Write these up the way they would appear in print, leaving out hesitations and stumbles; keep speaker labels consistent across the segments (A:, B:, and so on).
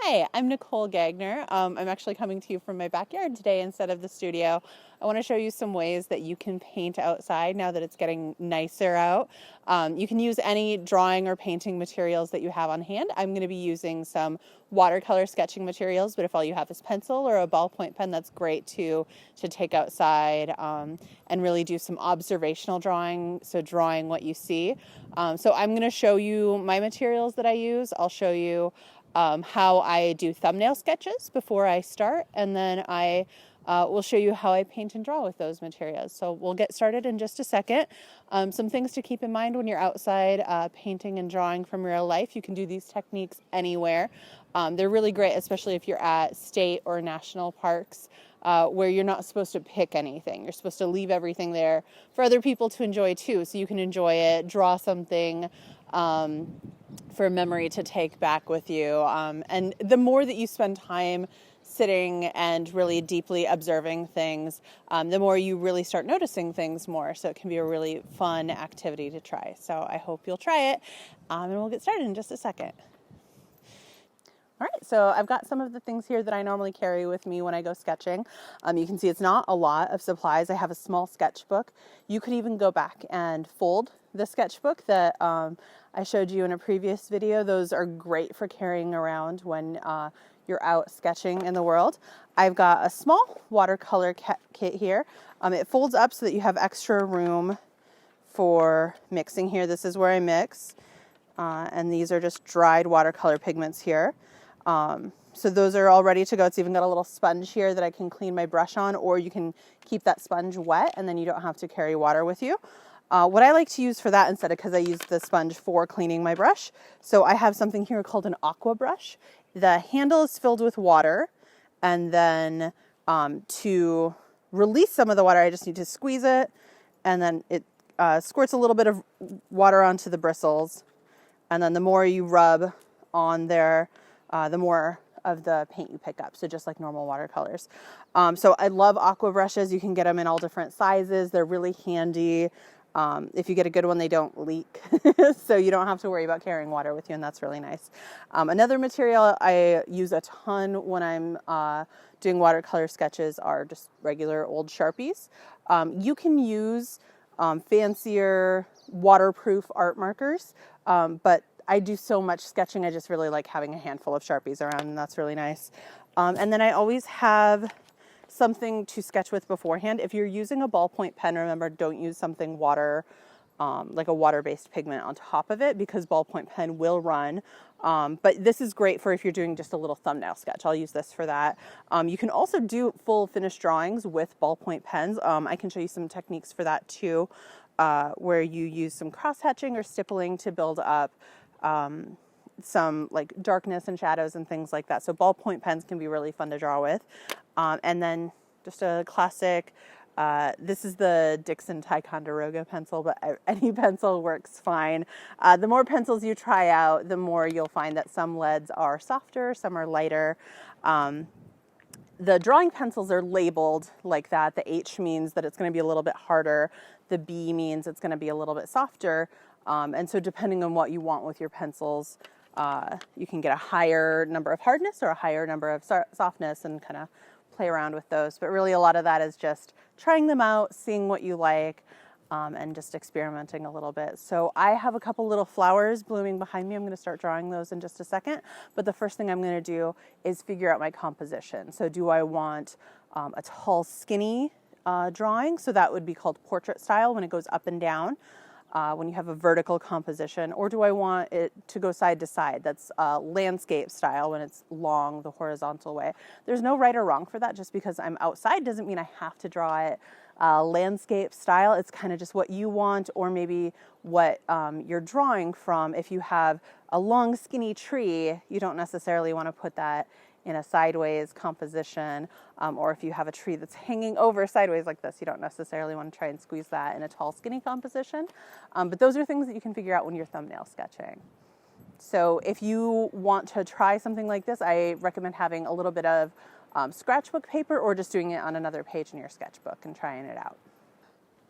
A: Hi, I'm Nicole Gagner. I'm actually coming to you from my backyard today instead of the studio. I want to show you some ways that you can paint outside now that it's getting nicer out. You can use any drawing or painting materials that you have on hand. I'm going to be using some watercolor sketching materials, but if all you have is pencil or a ballpoint pen, that's great too, to take outside and really do some observational drawing, so drawing what you see. So I'm going to show you my materials that I use. I'll show you how I do thumbnail sketches before I start, and then I will show you how I paint and draw with those materials. So we'll get started in just a second. Some things to keep in mind when you're outside painting and drawing from real life. You can do these techniques anywhere. They're really great, especially if you're at state or national parks where you're not supposed to pick anything. You're supposed to leave everything there for other people to enjoy too, so you can enjoy it, draw something for a memory to take back with you. And the more that you spend time sitting and really deeply observing things, the more you really start noticing things more. So it can be a really fun activity to try. So I hope you'll try it, and we'll get started in just a second. All right, so I've got some of the things here that I normally carry with me when I go sketching. You can see it's not a lot of supplies. I have a small sketchbook. You could even go back and fold the sketchbook that I showed you in a previous video. Those are great for carrying around when you're out sketching in the world. I've got a small watercolor kit here. It folds up so that you have extra room for mixing here. This is where I mix. And these are just dried watercolor pigments here. So those are all ready to go. It's even got a little sponge here that I can clean my brush on, or you can keep that sponge wet and then you don't have to carry water with you. What I like to use for that instead, because I use the sponge for cleaning my brush. So I have something here called an aqua brush. The handle is filled with water, and then to release some of the water, I just need to squeeze it, and then it squirts a little bit of water onto the bristles. And then the more you rub on there, the more of the paint you pick up. So just like normal watercolors. So I love aqua brushes. You can get them in all different sizes. They're really handy. If you get a good one, they don't leak. So you don't have to worry about carrying water with you, and that's really nice. Another material I use a ton when I'm doing watercolor sketches are just regular old Sharpies. You can use fancier waterproof art markers, but I do so much sketching, I just really like having a handful of Sharpies around, and that's really nice. And then I always have something to sketch with beforehand. If you're using a ballpoint pen, remember, don't use something like a water-based pigment on top of it, because ballpoint pen will run. But this is great for if you're doing just a little thumbnail sketch. I'll use this for that. You can also do full finished drawings with ballpoint pens. I can show you some techniques for that too, where you use some cross-hatching or stippling to build up some like darkness and shadows and things like that. So ballpoint pens can be really fun to draw with. And then just a classic, this is the Dixon Ticonderoga pencil, but any pencil works fine. The more pencils you try out, the more you'll find that some leads are softer, some are lighter. The drawing pencils are labeled like that. The H means that it's going to be a little bit harder. The B means it's going to be a little bit softer. And so depending on what you want with your pencils, you can get a higher number of hardness or a higher number of softness and kind of play around with those. But really a lot of that is just trying them out, seeing what you like, and just experimenting a little bit. So I have a couple little flowers blooming behind me. I'm going to start drawing those in just a second. But the first thing I'm going to do is figure out my composition. So do I want a tall, skinny drawing? So that would be called portrait style when it goes up and down. When you have a vertical composition, or do I want it to go side to side? That's landscape style when it's long, the horizontal way. There's no right or wrong for that. Just because I'm outside doesn't mean I have to draw it landscape style. It's kind of just what you want, or maybe what you're drawing from. If you have a long, skinny tree, you don't necessarily want to put that in a sideways composition, or if you have a tree that's hanging over sideways like this, you don't necessarily want to try and squeeze that in a tall, skinny composition. But those are things that you can figure out when you're thumbnail sketching. So if you want to try something like this, I recommend having a little bit of scratchbook paper, or just doing it on another page in your sketchbook and trying it out.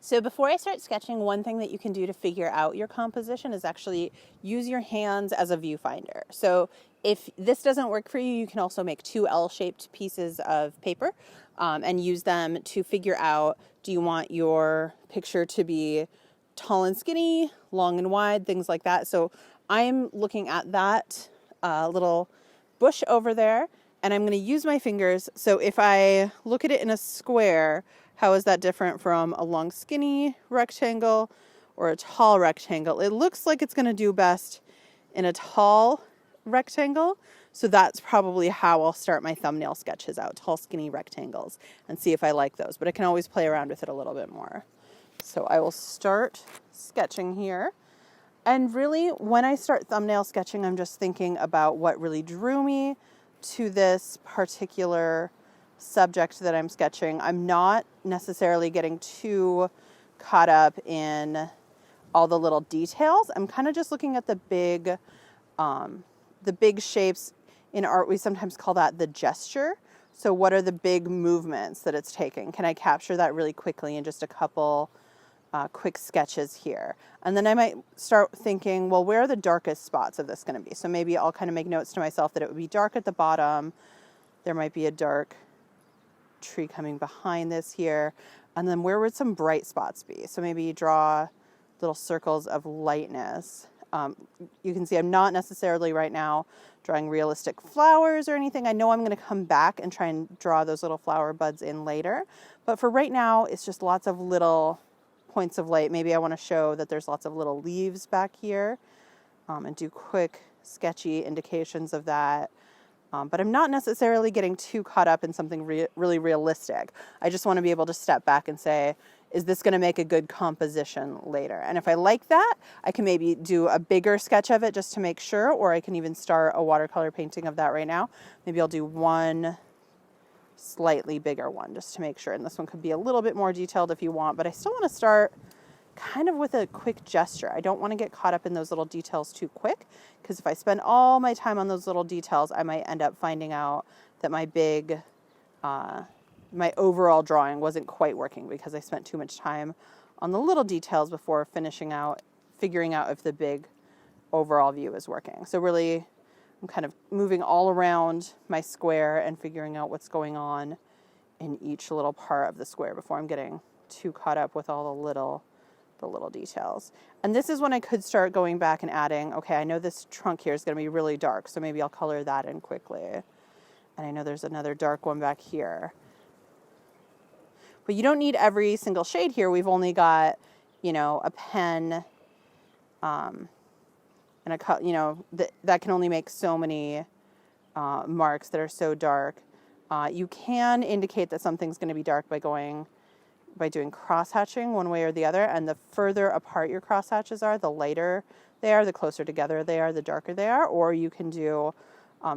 A: So before I start sketching, one thing that you can do to figure out your composition is actually use your hands as a viewfinder. So If this doesn't work for you, you can also make 2 L-shaped pieces of paper and use them to figure out, do you want your picture to be tall and skinny, long and wide, things like that. So I'm looking at that little bush over there, and I'm going to use my fingers. So if I look at it in a square, how is that different from a long skinny rectangle or a tall rectangle? It looks like it's going to do best in a tall rectangle. So that's probably how I'll start my thumbnail sketches out, tall skinny rectangles, and see if I like those. But I can always play around with it a little bit more. So I will start sketching here. And really, when I start thumbnail sketching, I'm just thinking about what really drew me to this particular subject that I'm sketching. I'm not necessarily getting too caught up in all the little details. I'm kind of just looking at the big shapes. In art, we sometimes call that the gesture. So what are the big movements that it's taking? Can I capture that really quickly in just a couple quick sketches here? And then I might start thinking, well, where are the darkest spots of this going to be? So maybe I'll kind of make notes to myself that it would be dark at the bottom. There might be a dark tree coming behind this here. And then where would some bright spots be? So maybe draw little circles of lightness. You can see I'm not necessarily right now drawing realistic flowers or anything. I know I'm going to come back and try and draw those little flower buds in later. But for right now, it's just lots of little points of light. Maybe I want to show that there's lots of little leaves back here and do quick sketchy indications of that. But I'm not necessarily getting too caught up in something really realistic. I just want to be able to step back and say, is this going to make a good composition later? And if I like that, I can maybe do a bigger sketch of it just to make sure, or I can even start a watercolor painting of that right now. Maybe I'll do one slightly bigger one just to make sure. And this one could be a little bit more detailed if you want, but I still want to start kind of with a quick gesture. I don't want to get caught up in those little details too quick, because if I spend all my time on those little details, I might end up finding out that my overall drawing wasn't quite working because I spent too much time on the little details before figuring out if the big overall view is working. So really, I'm kind of moving all around my square and figuring out what's going on in each little part of the square before I'm getting too caught up with all the little details. And this is when I could start going back and adding, okay, I know this trunk here is going to be really dark, so maybe I'll color that in quickly. And I know there's another dark one back here. But you don't need every single shade here. We've only got, a pen, and that can only make so many marks that are so dark. You can indicate that something's going to be dark by doing cross-hatching one way or the other, and the further apart your cross-hatches are, the lighter they are, the closer together they are, the darker they are. Or you can do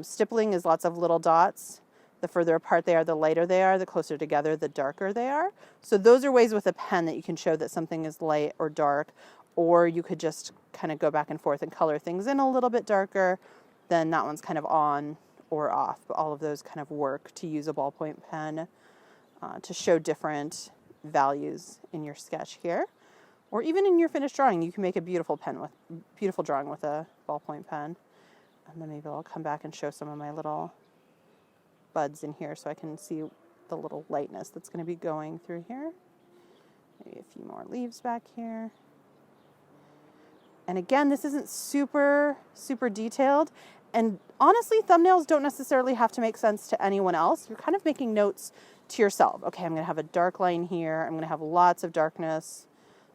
A: stippling is lots of little dots. The further apart they are, the lighter they are, the closer together, the darker they are. So those are ways with a pen that you can show that something is light or dark, or you could just kind of go back and forth and color things in a little bit darker, then that one's kind of on or off. But all of those kind of work to use a ballpoint pen to show different values in your sketch here, or even in your finished drawing. You can make a beautiful drawing with a ballpoint pen. And then maybe I'll come back and show some of my little buds in here so I can see the little lightness that's going to be going through here. Maybe a few more leaves back here. And again, this isn't super detailed. And honestly, thumbnails don't necessarily have to make sense to anyone else. You're kind of making notes to yourself. Okay, I'm going to have a dark line here. I'm going to have lots of darkness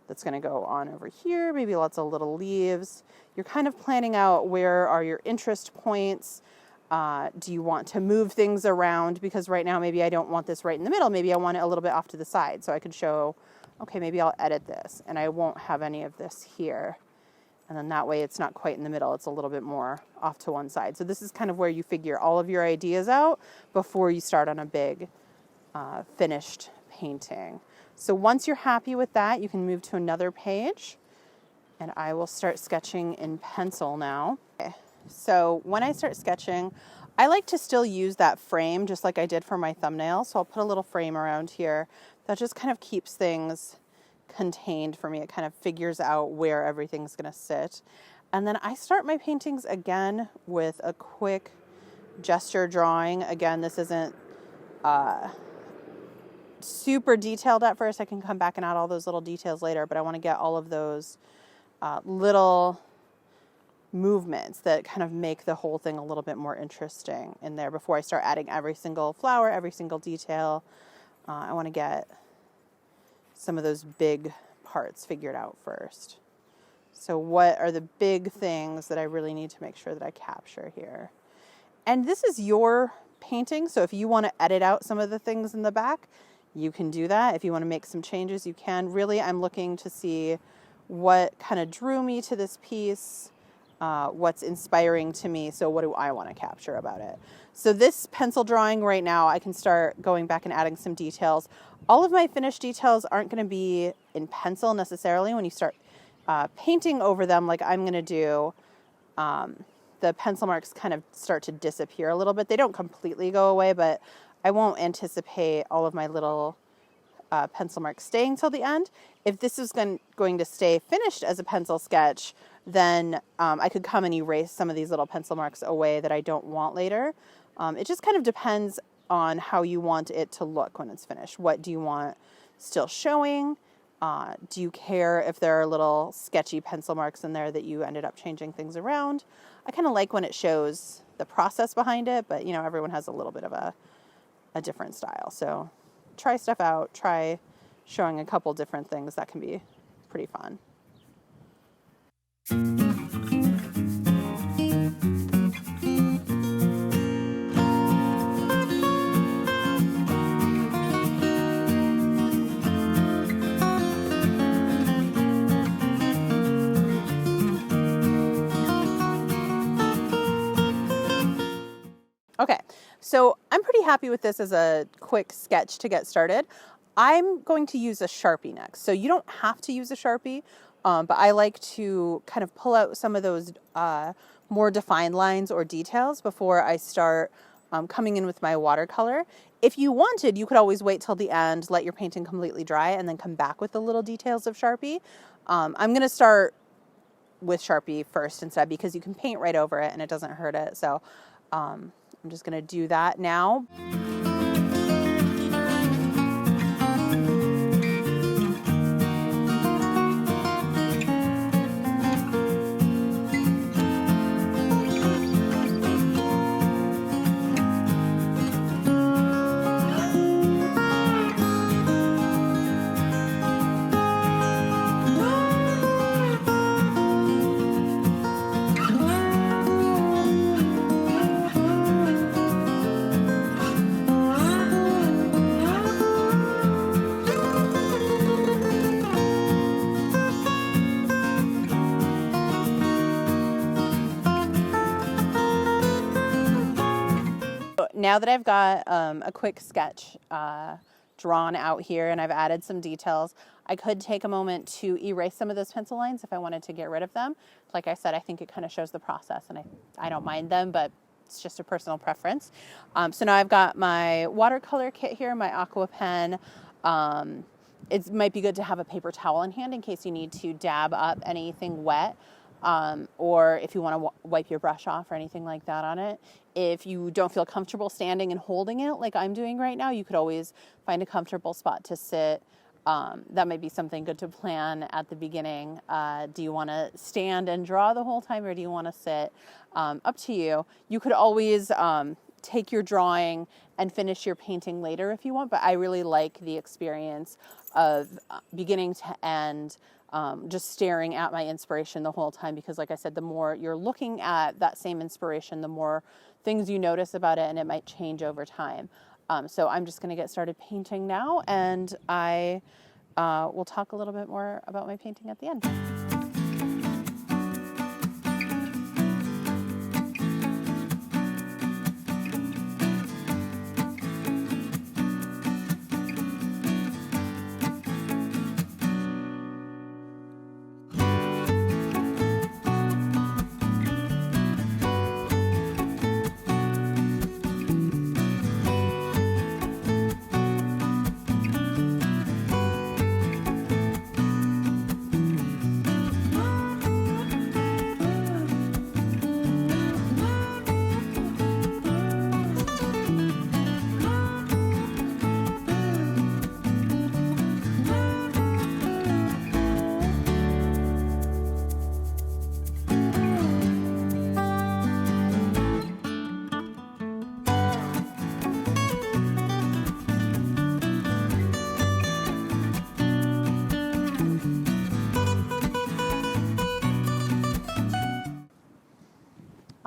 A: that's going to go on over here. Maybe lots of little leaves. You're kind of planning out where are your interest points. Do you want to move things around? Because right now, maybe I don't want this right in the middle. Maybe I want it a little bit off to the side. So I could show, okay, maybe I'll edit this and I won't have any of this here. And then that way it's not quite in the middle. It's a little bit more off to one side. So this is kind of where you figure all of your ideas out before you start on a big finished painting. So once you're happy with that, you can move to another page. And I will start sketching in pencil now. Okay. So when I start sketching, I like to still use that frame just like I did for my thumbnail. So I'll put a little frame around here that just kind of keeps things contained for me. It kind of figures out where everything's going to sit. And then I start my paintings again with a quick gesture drawing. Again, this isn't super detailed at first. I can come back and add all those little details later, but I want to get all of those little movements that kind of make the whole thing a little bit more interesting in there before I start adding every single flower, every single detail. I want to get some of those big parts figured out first. So what are the big things that I really need to make sure that I capture here? And this is your painting, so if you want to edit out some of the things in the back, you can do that. If you want to make some changes, you can. Really, I'm looking to see what kind of drew me to this piece, what's inspiring to me, so what do I want to capture about it. So this pencil drawing right now, I can start going back and adding some details. All of my finished details aren't going to be in pencil necessarily. When you start painting over them like I'm going to do, the pencil marks kind of start to disappear a little bit. They don't completely go away, but I won't anticipate all of my little pencil marks staying till the end. If this is going to stay finished as a pencil sketch, then I could come and erase some of these little pencil marks away that I don't want later. It just kind of depends on how you want it to look when it's finished. What do you want still showing? Do you care if there are little sketchy pencil marks in there that you ended up changing things around? I kind of like when it shows the process behind it, but you know, everyone has a little bit of a different style. So try stuff out, try showing a couple different things. That can be pretty fun. Okay, so I'm pretty happy with this as a quick sketch to get started. I'm going to use a Sharpie next. So you don't have to use a Sharpie, but I like to kind of pull out some of those more defined lines or details before I start coming in with my watercolor. If you wanted, you could always wait till the end, let your painting completely dry, and then come back with the little details of Sharpie. I'm going to start with Sharpie first instead because you can paint right over it and it doesn't hurt it. So I'm just going to do that now. Now that I've got a quick sketch drawn out here and I've added some details, I could take a moment to erase some of those pencil lines if I wanted to get rid of them. Like I said, I think it kind of shows the process and I don't mind them, but it's just a personal preference. So now I've got my watercolor kit here, my aqua pen. It might be good to have a paper towel in hand in case you need to dab up anything wet. Or if you want to wipe your brush off or anything like that on it. If you don't feel comfortable standing and holding it like I'm doing right now, you could always find a comfortable spot to sit. That might be something good to plan at the beginning. Do you want to stand and draw the whole time or do you want to sit? Up to you. You could always take your drawing and finish your painting later if you want, but I really like the experience of beginning to end just staring at my inspiration the whole time, because like I said, the more you're looking at that same inspiration, the more things you notice about it, and it might change over time. So I'm just going to get started painting now, and I will talk a little bit more about my painting at the end.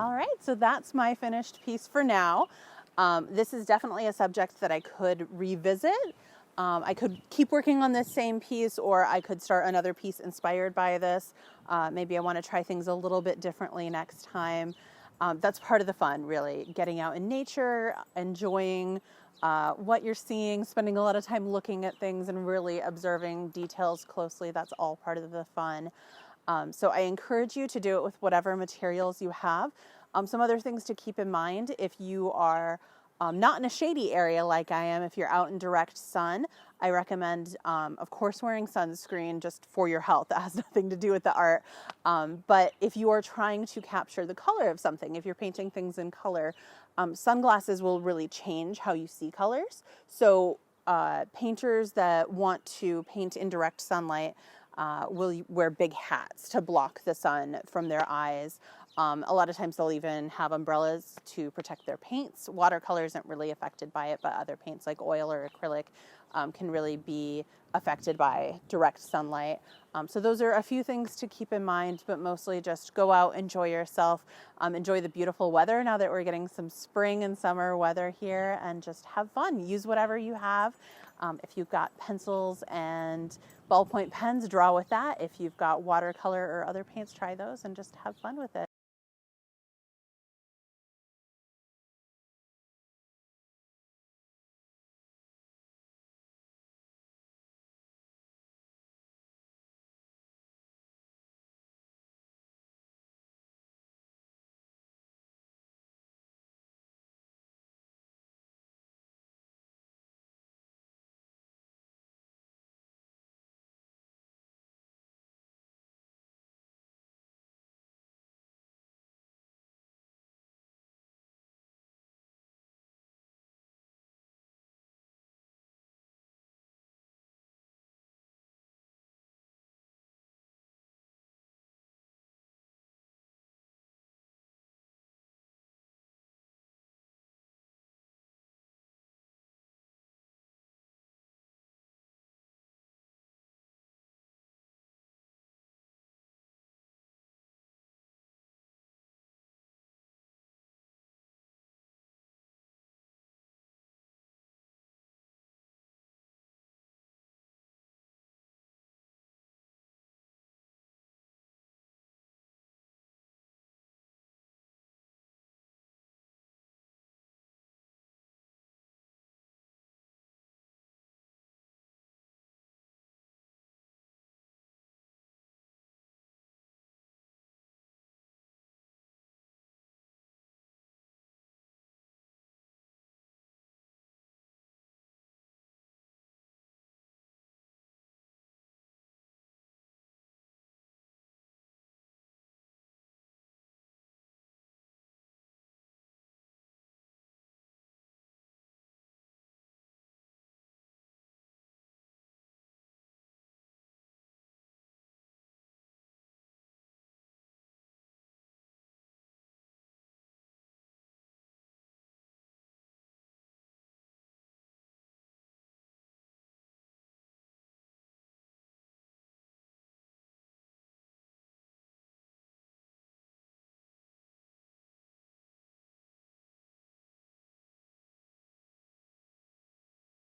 A: All right, so that's my finished piece for now. This is definitely a subject that I could revisit. I could keep working on this same piece, or I could start another piece inspired by this. Maybe I want to try things a little bit differently next time. That's part of the fun, really, getting out in nature, enjoying what you're seeing, spending a lot of time looking at things and really observing details closely. That's all part of the fun. So I encourage you to do it with whatever materials you have. Some other things to keep in mind: if you are not in a shady area like I am, if you're out in direct sun, I recommend, of course, wearing sunscreen just for your health. That has nothing to do with the art. But if you are trying to capture the color of something, if you're painting things in color, sunglasses will really change how you see colors. So painters that want to paint in direct sunlight will wear big hats to block the sun from their eyes. A lot of times they'll even have umbrellas to protect their paints. Watercolor isn't really affected by it, but other paints like oil or acrylic can really be affected by direct sunlight. So those are a few things to keep in mind, but mostly just go out, enjoy yourself, enjoy the beautiful weather now that we're getting some spring and summer weather here, and just have fun. Use whatever you have. If you've got pencils and ballpoint pens, draw with that. If you've got watercolor or other paints, try those and just have fun with it.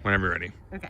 B: Whenever you're ready.
A: Okay.